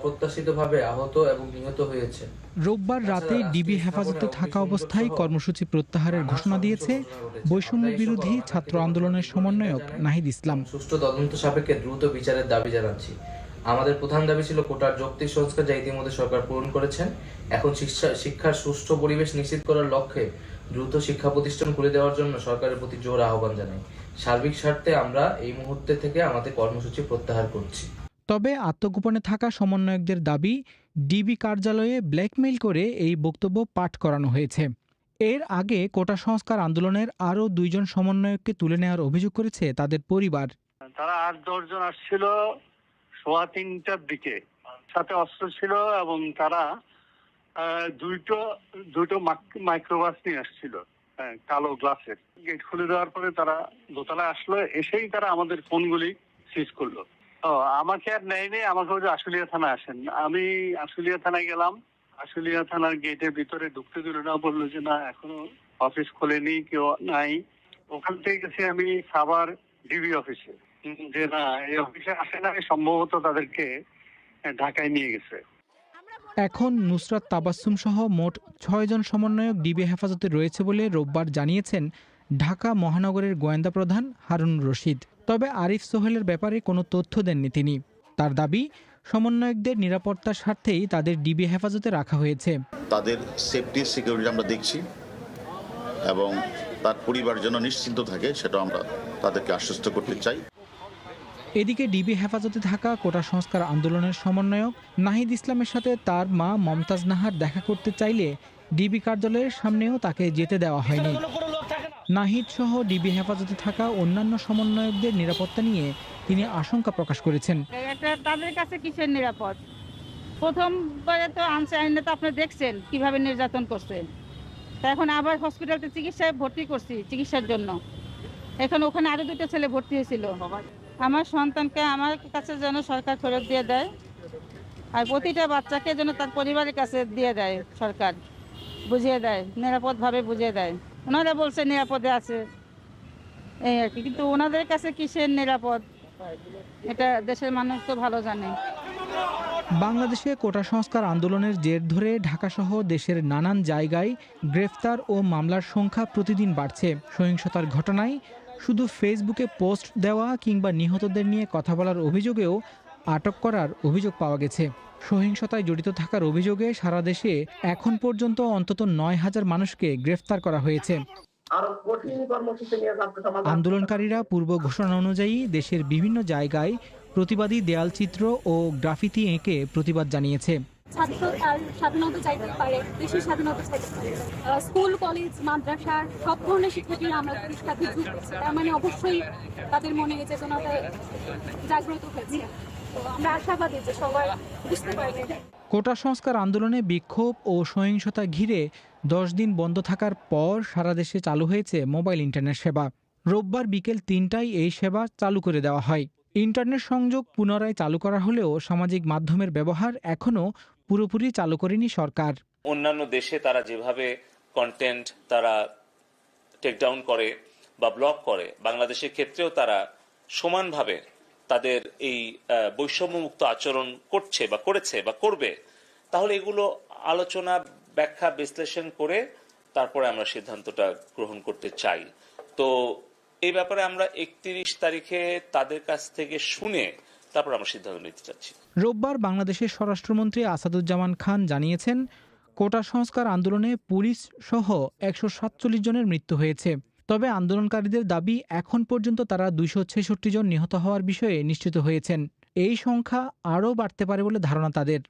অপ্রত্যাশিতভাবে আহত এবং নিহত হয়েছে। রোববার রাতে ডিবি হেফাজতে থাকা অবস্থায় কর্মসূচি প্রত্যাহারের ঘোষণা দিয়েছে বৈষম্য বিরোধী ছাত্র আন্দোলনের সমন্বয়ক নাহিদ ইসলাম। সুষ্ঠু তদন্ত সাপেক্ষে দ্রুত বিচারের দাবি জানাচ্ছি। আমাদের প্রধান দাবি ছিল কোটার যৌক্তিক সংস্কার, যা ইতিমধ্যে সরকার পূরণ করেছেন। এখন শিক্ষার সুষ্ঠু পরিবেশ নিশ্চিত করার লক্ষ্যে দ্রুত শিক্ষা প্রতিষ্ঠান খুলে দেওয়ার জন্য সরকারের প্রতি জোর আহ্বান জানাই। সার্বিক স্বার্থে আমরা এই মুহূর্তে থেকে আমাদের কর্মসূচি প্রত্যাহার করছি। তবে আত্মগোপনে থাকা সমন্বয়কদের দাবি, ডিবি কার্যালয়ে ব্ল্যাকমেইল করে এই বক্তব্য পাঠ করানো হয়েছে। এর আগে কোটা সংস্কার আন্দোলনের আরও 2 জন সমন্বয়ককে তুলে নেওয়ার অভিযোগ করেছে তাদের পরিবার। তারা 8-10 জন আসছিল 3:15টার দিকে, সাথে অস্ত্র ছিল এবং তারা দুটো মাইক্রোবাস নিয়ে আসছিল কালো গ্লাসের। গেট খুলে দেওয়ার পরে তারা দোতলায় আসলো, এসেই তারা আমাদের ফোনগুলি সিজ করলো। আমাকে আর নেয়নি, আমাকে বলছে আশুলিয়া থানায় আসেন। আমি আশুলিয়া থানায় গেলাম। আশুলিয়া থানার গেটের ভিতরে ঢুকতে দিল না, বললো যে না এখনো অফিস খোলেনি, কেউ নাই। ওখান থেকে গেছি আমি সাভার ডিবি অফিসে, যে না এই অফিসে আসে না, সম্ভবত তাদেরকে ঢাকায় নিয়ে গেছে। এখন নুসরাত তাবাসসুম সহ মোট 6 জন সমন্বয়ক ডিবি হেফাজতে রয়েছে বলে রোববার জানিয়েছেন ঢাকা মহানগরের গোয়েন্দা প্রধান হারুনুর রশিদ। তবে আরিফ সোহেলের ব্যাপারে কোনো তথ্য দেননি তিনি। তার দাবি, সমন্বয়কদের নিরাপত্তার স্বার্থেই তাদের ডিবি হেফাজতে রাখা হয়েছে। তাদের সেফটি সিকিউরিটি আমরা দেখছি এবং তার পরিবার যেন নিশ্চিন্ত থাকে সেটা আমরা তাদেরকে আশ্বস্ত করতে চাই। এদিকে ডিবি হেফাজতে থাকা কোটা সংস্কার আন্দোলনের সমন্বয়ক নাহিদ ইসলামের সাথে তার মা মমতাজ নাহার দেখা করতে চাইলে ডিবি কার্যালয়ের সামনেও তাকে যেতে দেওয়া হয়নি। নাহিদ সহ ডিবি হেফাজতে থাকা অন্যান্য সমন্বয়কদের নিরাপত্তা নিয়ে তিনি আশঙ্কা প্রকাশ করেছেন। তাদের কাছে কিসের নিরাপদ? প্রথমবারে তো আনছে আইনে তো আপনি দেখছেন কিভাবে নির্যাতন করছে। এখন আবার হসপিটালে চিকিৎসায় ভর্তি করছি চিকিৎসার জন্য। এখন ওখানে আরো 2টা ছেলে ভর্তি হয়েছিল। আমার সন্তানকে আমার কাছে যেন সরকার ফেরত দিয়ে দেয়, আর প্রতিটা বাচ্চাকে যেন তার পরিবারের কাছে দিয়ে দেয়, সরকার বুঝিয়ে দেয়, নিরাপদভাবে বুঝিয়ে দেয়। ওনারা বলছে নিরাপদে আছে এই আর কি, কিন্তু ওনাদের কাছে কিসের নিরাপদ এটা দেশের মানুষ তো ভালো জানে। বাংলাদেশে কোটা সংস্কার আন্দোলনের জের ধরে ঢাকাসহ দেশের নানান জায়গায় গ্রেফতার ও মামলার সংখ্যা প্রতিদিন বাড়ছে। সহিংসতার ঘটনায় শুধু ফেসবুকে পোস্ট দেওয়া কিংবা নিহতদের নিয়ে কথা বলার অভিযোগেও আটক করার অভিযোগ পাওয়া গেছে। সহিংসতায় জড়িত থাকার অভিযোগে সারা দেশে এখন পর্যন্ত অন্তত 9,000 মানুষকে গ্রেফতার করা হয়েছে। আন্দোলনকারীরা পূর্ব ঘোষণা অনুযায়ী দেশের বিভিন্ন জায়গায় প্রতিবাদী দেয়ালচিত্র ও গ্রাফিতি এঁকে প্রতিবাদ জানিয়েছে। ছাত্র তার স্বাধীনতা চাইতে পারে, দেশের স্বাধীনতা চাইতে পারে। স্কুল, কলেজ, মাদ্রাসা সব ধরনের শিক্ষার্থীরা আমরা সাথে যোগ দিচ্ছি। তার মানে অবশ্যই তাদের মনে এই চেতনাটা জাগ্রত হয়েছে। আমরা আশাবাদী যে সবাই বুঝতে পারবে। কোটা সংস্কার আন্দোলনে বিক্ষোভ ও সহিংসতা ঘিরে 10 দিন বন্ধ থাকার পর সারা দেশে চালু হয়েছে মোবাইল ইন্টারনেট সেবা। রোববার বিকেল 3টায় এই সেবা চালু করে দেওয়া হয়। ইন্টারনেট সংযোগ পুনরায় চালু করা হলেও সামাজিক মাধ্যমের ব্যবহার এখনও পুরোপুরি চালু করেনি সরকার। অন্যান্য দেশে তারা যেভাবে কন্টেন্ট তারা টেকডাউন করে বা ব্লক করে, বাংলাদেশের ক্ষেত্রেও তারা সমানভাবে তাদের এই বৈষম্যমুক্ত আচরণ করছে বা করেছে বা করবে। তাহলে এগুলো আলোচনা, ব্যাখ্যা, বিশ্লেষণ করে তারপরে আমরা সিদ্ধান্তটা গ্রহণ করতে চাই। তো এই ব্যাপারে আমরা 31 তারিখে তাদের কাছ থেকে শুনে তারপর আমরা সিদ্ধান্ত নিতে চাচ্ছি। রোববার বাংলাদেশের স্বরাষ্ট্রমন্ত্রী আসাদুজ্জামান খান জানিয়েছেন, কোটা সংস্কার আন্দোলনে পুলিশ সহ 147 জনের মৃত্যু হয়েছে। তবে আন্দোলনকারীদের দাবি, এখন পর্যন্ত তারা 266 জন নিহত হওয়ার বিষয়ে নিশ্চিত হয়েছেন। এই সংখ্যা আরও বাড়তে পারে বলে ধারণা তাদের।